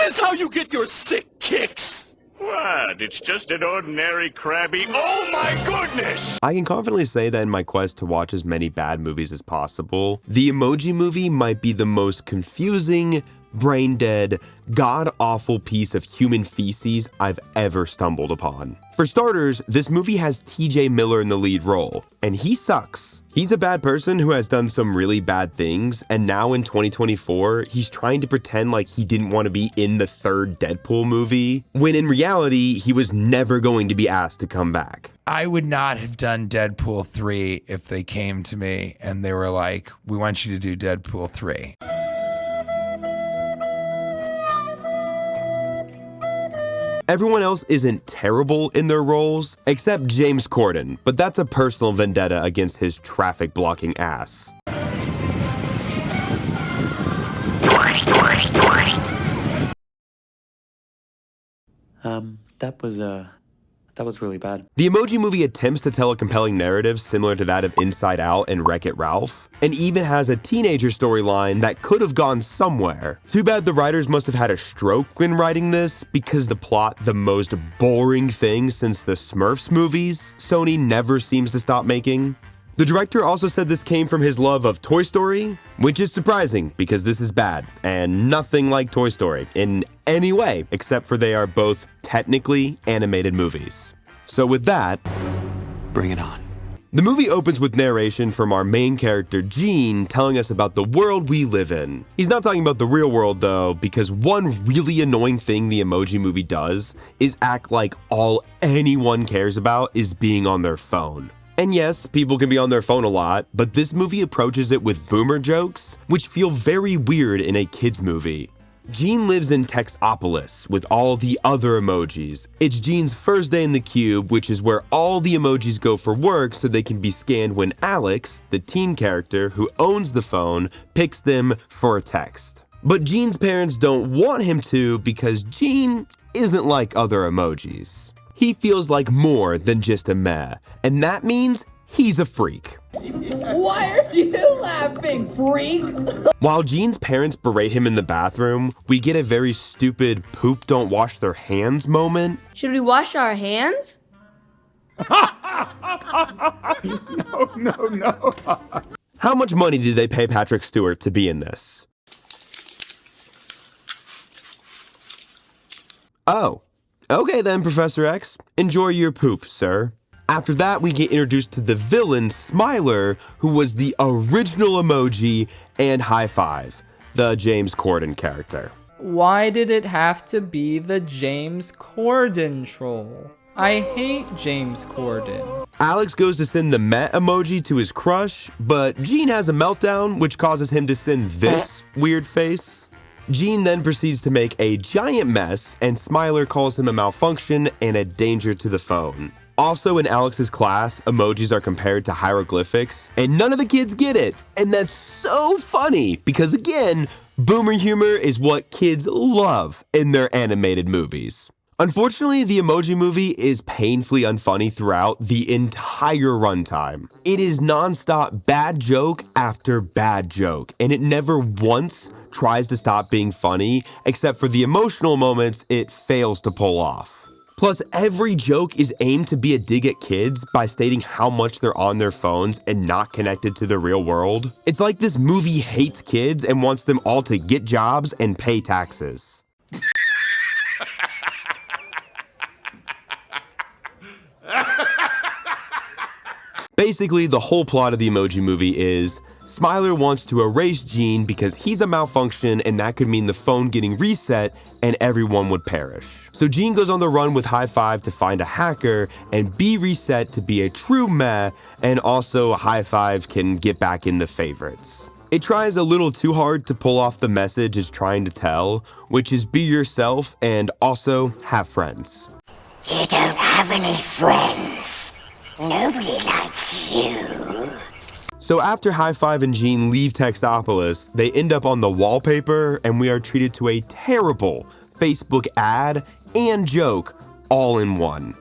this how you get your sick kicks? What? It's just an ordinary crabby. Oh my goodness! I can confidently say that in my quest to watch as many bad movies as possible, the Emoji Movie might be the most confusing, brain-dead, god-awful piece of human feces I've ever stumbled upon. For starters, this movie has TJ Miller in the lead role, and he sucks. He's a bad person who has done some really bad things, and now in 2024, he's trying to pretend like he didn't want to be in the third Deadpool movie, when in reality, he was never going to be asked to come back. I would not have done Deadpool 3 if they came to me and they were like, we want you to do Deadpool 3. Everyone else isn't terrible in their roles, except James Corden, but that's a personal vendetta against his traffic blocking ass. That was really bad. The Emoji Movie attempts to tell a compelling narrative similar to that of Inside Out and Wreck-It Ralph, and even has a teenager storyline that could have gone somewhere. Too bad the writers must have had a stroke when writing this, because the plot, the most boring thing since the Smurfs movies, Sony never seems to stop making. The director also said this came from his love of Toy Story, which is surprising because this is bad and nothing like Toy Story in any way, except for they are both technically animated movies. So with that, Bring it on. the movie opens with narration from our main character Gene telling us about the world we live in. He's not talking about the real world though, because one really annoying thing the Emoji Movie does is act like all anyone cares about is being on their phone. And yes, people can be on their phone a lot, but this movie approaches it with boomer jokes, which feel very weird in a kids movie. Gene lives in Textopolis with all the other emojis. It's Gene's first day in the cube, which is where all the emojis go for work so they can be scanned when Alex, the teen character who owns the phone, picks them for a text. But Gene's parents don't want him to because Gene isn't like other emojis. He feels like more than just a meh, and that means he's a freak. Why are you laughing, freak? While Gene's parents berate him in the bathroom, we get a very stupid poop don't wash their hands moment. Should we wash our hands? No. How much money did they pay Patrick Stewart to be in this? Oh. Okay then, Professor X. Enjoy your poop, sir. After that, we get introduced to the villain, Smiler, who was the original emoji and high five, the James Corden character. Why did it have to be the James Corden troll? I hate James Corden. Alex goes to send the Met emoji to his crush, but Gene has a meltdown, which causes him to send this weird face. Gene then proceeds to make a giant mess, and Smiler calls him a malfunction and a danger to the phone. Also in Alex's class, emojis are compared to hieroglyphics, and none of the kids get it. And that's so funny, because again, boomer humor is what kids love in their animated movies. Unfortunately, the Emoji Movie is painfully unfunny throughout the entire runtime. It is non-stop bad joke after bad joke, and it never once tries to stop being funny, except for the emotional moments it fails to pull off. Plus, every joke is aimed to be a dig at kids by stating how much they're on their phones and not connected to the real world. It's like this movie hates kids and wants them all to get jobs and pay taxes. Basically, the whole plot of the Emoji Movie is Smiler wants to erase Gene because he's a malfunction and that could mean the phone getting reset and everyone would perish. So Gene goes on the run with High Five to find a hacker and be reset to be a true meh, and also High Five can get back in the favorites. It tries a little too hard to pull off the message it's trying to tell, which is be yourself and also have friends. You don't have any friends. Nobody likes you. So after High Five and Gene leave Textopolis, they end up on the wallpaper and we are treated to a terrible Facebook ad and joke all in one.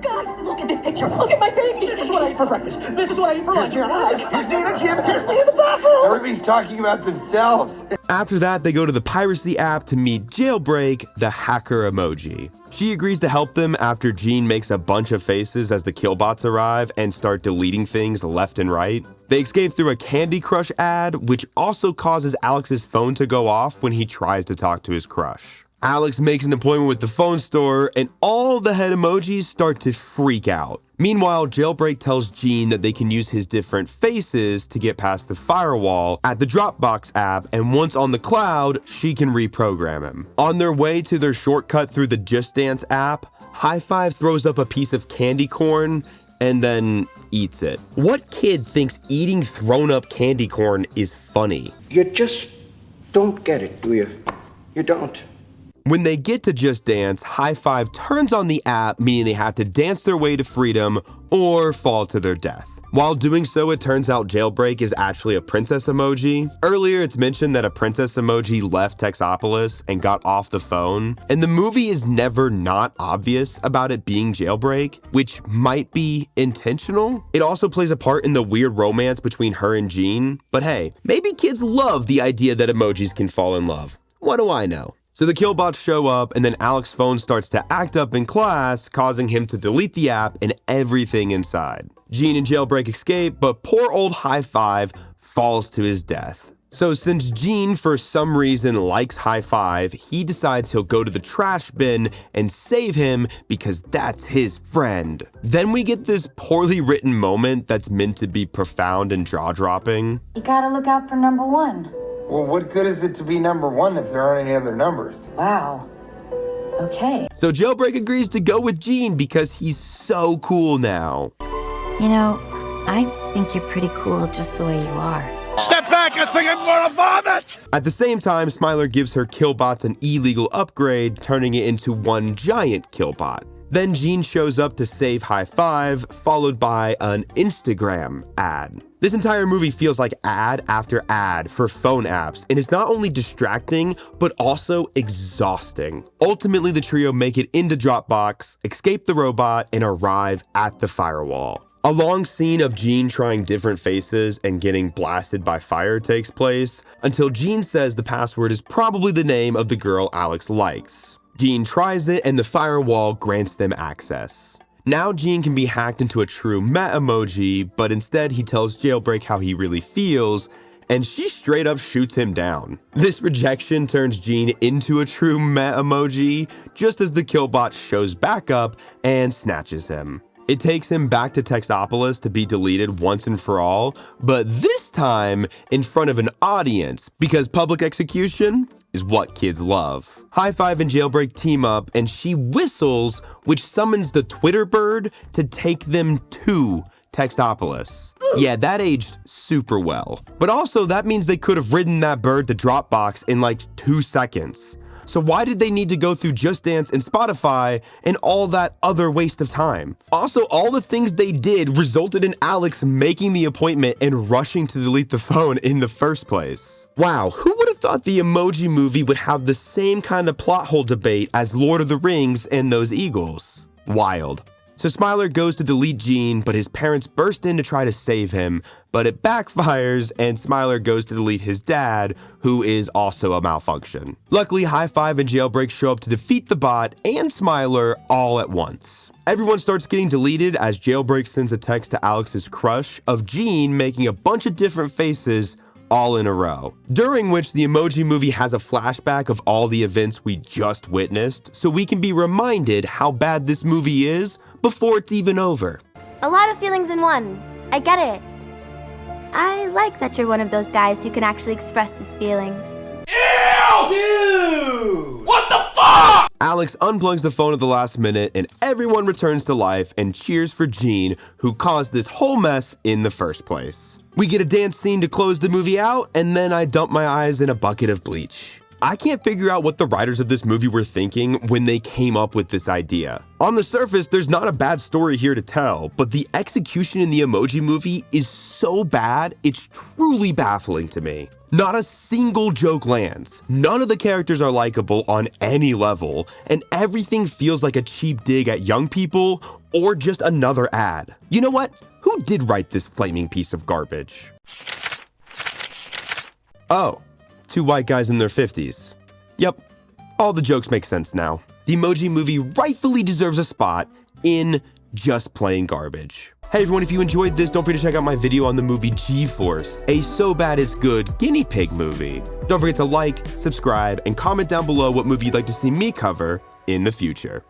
Guys, look at this picture. picture. Look at my baby. This is what I eat for breakfast. This is what I eat for lunch. Here's me in a gym. Here's me in the bathroom. Everybody's talking about themselves. After that, they go to the piracy app to meet Jailbreak, the hacker emoji. She agrees to help them after Jean makes a bunch of faces as the killbots arrive and start deleting things left and right. They escape through a Candy Crush ad, which also causes Alex's phone to go off when he tries to talk to his crush. Alex makes an appointment with the phone store, and all the head emojis start to freak out. Meanwhile, Jailbreak tells Jean that they can use his different faces to get past the firewall at the Dropbox app, and once on the cloud, she can reprogram him. On their way to their shortcut through the Just Dance app, High Five throws up a piece of candy corn and then eats it. What kid thinks eating thrown-up candy corn is funny? You just don't get it, do you? You don't. When they get to Just Dance, High Five turns on the app, meaning they have to dance their way to freedom or fall to their death. While doing so, it turns out Jailbreak is actually a princess emoji. Earlier, it's mentioned that a princess emoji left Texopolis and got off the phone, and the movie is never not obvious about it being Jailbreak, which might be intentional. It also plays a part in the weird romance between her and Jean, but hey, maybe kids love the idea that emojis can fall in love. What do I know? So the killbots show up, and then Alex's phone starts to act up in class, causing him to delete the app and everything inside. Jean and Jailbreak escape, but poor old High Five falls to his death. So since Jean, for some reason, likes High Five, he decides he'll go to the trash bin and save him because that's his friend. Then we get this poorly written moment that's meant to be profound and jaw-dropping. You gotta look out for number one. Well, what good is it to be number one if there aren't any other numbers? Wow. Okay. So Jailbreak agrees to go with Jean because he's so cool now. You know, I think you're pretty cool just the way you are. Step back, I think I'm gonna vomit! At the same time, Smiler gives her killbots an illegal upgrade, turning it into one giant killbot. Then Jean shows up to save High Five, followed by an Instagram ad. This entire movie feels like ad after ad for phone apps, and it's not only distracting, but also exhausting. Ultimately, the trio make it into Dropbox, escape the robot, and arrive at the firewall. A long scene of Jean trying different faces and getting blasted by fire takes place, until Jean says the password is probably the name of the girl Alex likes. Jean tries it, and the firewall grants them access. Now Jean can be hacked into a true Met emoji, but instead he tells Jailbreak how he really feels, and she straight up shoots him down. This rejection turns Jean into a true Met emoji, just as the killbot shows back up and snatches him. It takes him back to Texopolis to be deleted once and for all, but this time in front of an audience, because public execution is what kids love. High Five and Jailbreak team up, and she whistles, which summons the Twitter bird to take them to Textopolis. Yeah, that aged super well. But also, that means they could have ridden that bird to Dropbox in like 2 seconds. So why did they need to go through Just Dance and Spotify and all that other waste of time? Also, all the things they did resulted in Alex making the appointment and rushing to delete the phone in the first place. Wow, who would have thought the Emoji Movie would have the same kind of plot hole debate as Lord of the Rings and those eagles? Wild. So Smiler goes to delete Jean, but his parents burst in to try to save him, but it backfires and Smiler goes to delete his dad, who is also a malfunction. Luckily, High Five and Jailbreak show up to defeat the bot and Smiler all at once. Everyone starts getting deleted as Jailbreak sends a text to Alex's crush of Jean making a bunch of different faces all in a row, during which the Emoji Movie has a flashback of all the events we just witnessed, so we can be reminded how bad this movie is before it's even over. A lot of feelings in one. I get it. I like that you're one of those guys who can actually express his feelings. Ew! Dude! What the fuck? Alex unplugs the phone at the last minute and everyone returns to life and cheers for Jean, who caused this whole mess in the first place. We get a dance scene to close the movie out, and then I dump my eyes in a bucket of bleach. I can't figure out what the writers of this movie were thinking when they came up with this idea. On the surface, there's not a bad story here to tell, but the execution in the Emoji Movie is so bad, it's truly baffling to me. Not a single joke lands, none of the characters are likable on any level, and everything feels like a cheap dig at young people or just another ad. You know what? Who did write this flaming piece of garbage? Oh, two white guys in their 50s. Yep, all the jokes make sense now. The Emoji Movie rightfully deserves a spot in just plain garbage. Hey everyone, if you enjoyed this, don't forget to check out my video on the movie G-Force, a so bad it's good guinea pig movie. Don't forget to like, subscribe, and comment down below what movie you'd like to see me cover in the future.